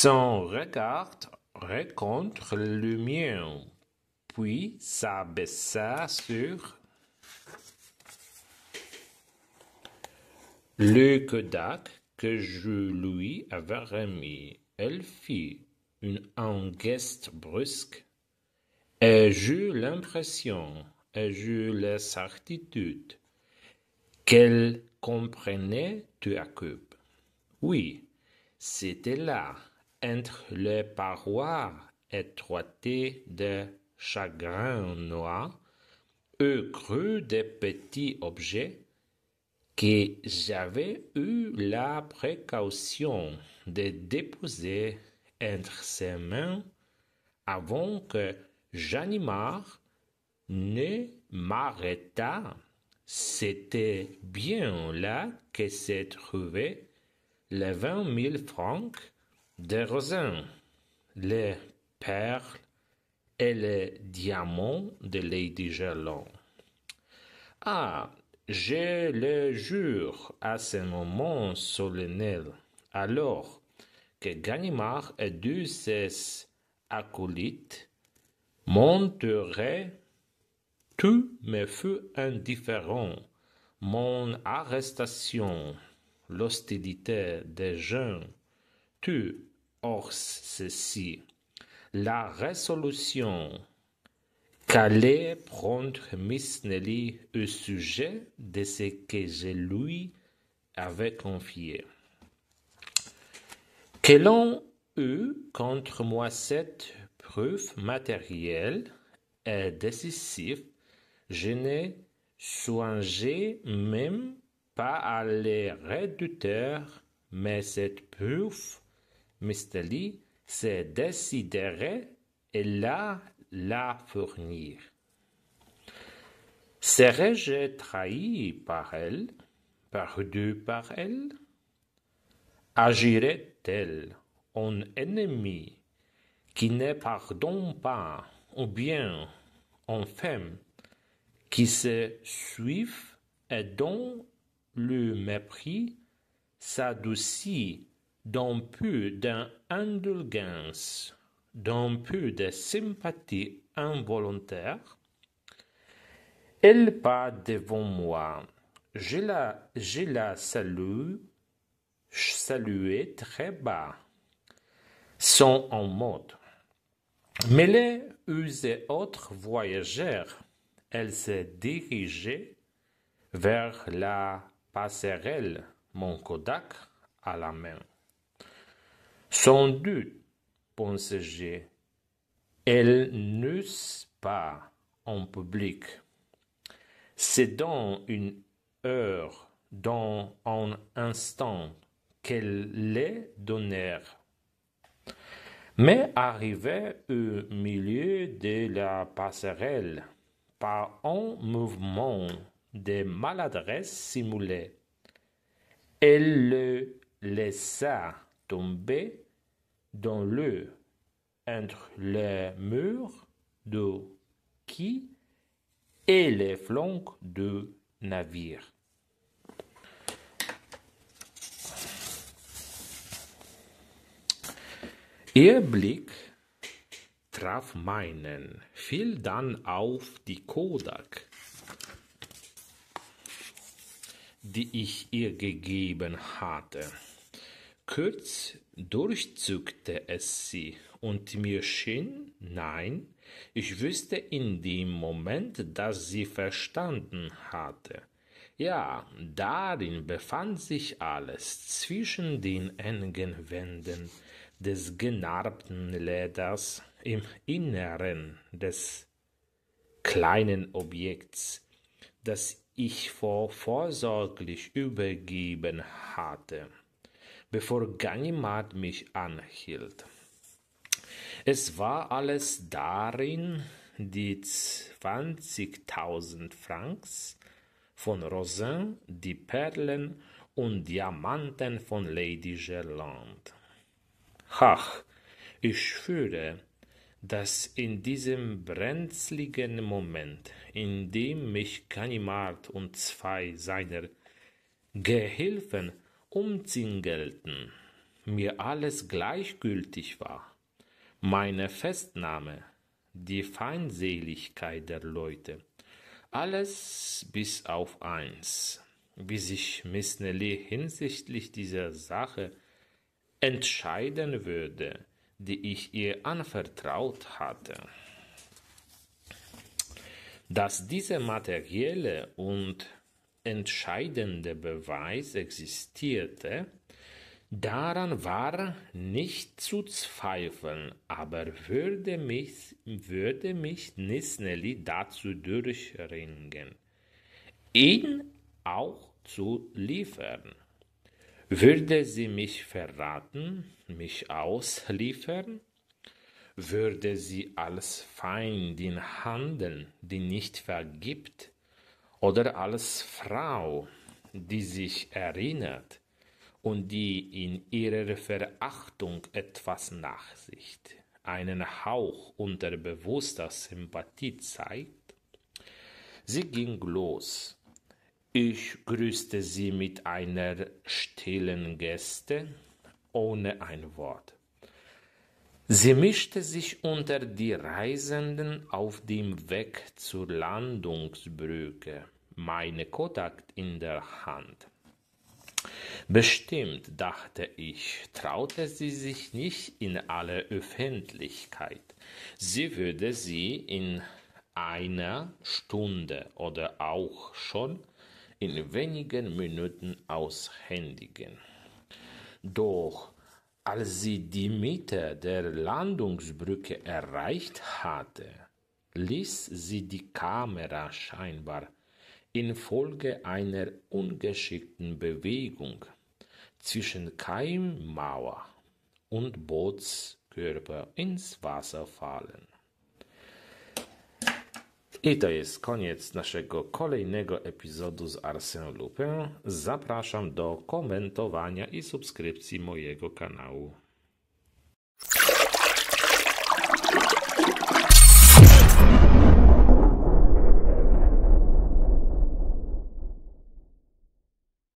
Son regard rencontre le mien, puis s'abaissa sur le Kodak que je lui avais remis. Elle fit un geste brusque, et j'eus l'impression, et j'eus la certitude qu'elle comprenait tout à coup. Oui, c'était là, entre les parois étroites de chagrin noir, au creux des petits objets que j'avais eu la précaution de déposer entre ses mains avant que Ganimard ne m'arrêtât. C'était bien là que se trouvaient les 20 000 francs de Rosin, les perles et les diamants de Lady Jerland. Ah, je le jure, à ce moment solennel, alors que Ganimard et deux ses acolytes monteraient, tout me fut indifférent. Mon arrestation, l'hostilité des gens, tout hors ceci, la résolution qu'allait prendre Miss Nelly au sujet de ce que je lui avais confié. Que l'on eut contre moi cette preuve matérielle et décisive, je ne songeais même pas à les redouter, mais cette preuve, Miss Nelly se déciderait et la fournir. Serais-je trahi par elle, perdu par elle? Agirait-elle en ennemi qui ne pardonne pas, ou bien en femme qui se suive et dont le mépris s'adoucit d'un peu d'indulgence, d'un peu de sympathie involontaire? Elle passe devant moi. Je la saluais très bas, sans en mode. Mais les autres voyageurs, elle se dirigeait vers la passerelle, mon Kodak à la main. Sans doute, pensais-je, elle n'use pas en public. C'est dans une heure, dans un instant, qu'elle les donnèrent. Mais arrivé au milieu de la passerelle, par un mouvement de maladresse simulée, elle le laissa tomber dans l'eau entre les murs de quai et les flancs du navire. Ihr Blick traf meinen, fiel dann auf die Kodak, die ich ihr gegeben hatte. Kurz durchzuckte es sie, und mir schien, nein, ich wusste in dem Moment, dass sie verstanden hatte. Ja, darin befand sich alles, zwischen den engen Wänden des genarbten Leders, im Inneren des kleinen Objekts, das ich vorsorglich übergeben hatte, bevor Ganimard mich anhielt. Es war alles darin, die 20.000 Francs von Rosin, die Perlen und Diamanten von Lady Jerland. Ach, ich schwöre, dass in diesem brenzligen Moment, in dem mich Ganimard und zwei seiner Gehilfen umzingelten, mir alles gleichgültig war. Meine Festnahme, die Feindseligkeit der Leute, alles bis auf eins, wie sich Miss Nelly hinsichtlich dieser Sache entscheiden würde, die ich ihr anvertraut hatte. Dass dieser materielle und entscheidende Beweis existierte, daran war nicht zu zweifeln, aber würde mich Miss Nelly dazu durchringen, ihn auch zu liefern. Würde sie mich verraten, mich ausliefern? Würde sie als Feindin handeln, die nicht vergibt, oder als Frau, die sich erinnert und die in ihrer Verachtung etwas Nachsicht, einen Hauch unterbewusster Sympathie zeigt? Sie ging los. Ich grüßte sie mit einer stillen Geste, ohne ein Wort. Sie mischte sich unter die Reisenden auf dem Weg zur Landungsbrücke, meine Kodak in der Hand. Bestimmt, dachte ich, traute sie sich nicht in aller Öffentlichkeit. Sie würde sie in einer Stunde oder auch schon in wenigen Minuten aushändigen. Doch als sie die Mitte der Landungsbrücke erreicht hatte, ließ sie die Kamera scheinbar infolge einer ungeschickten Bewegung zwischen Keimmauer und Bootskörper ins Wasser fallen. I to jest koniec naszego kolejnego epizodu z Arsène Lupin. Zapraszam do komentowania i subskrypcji mojego kanału.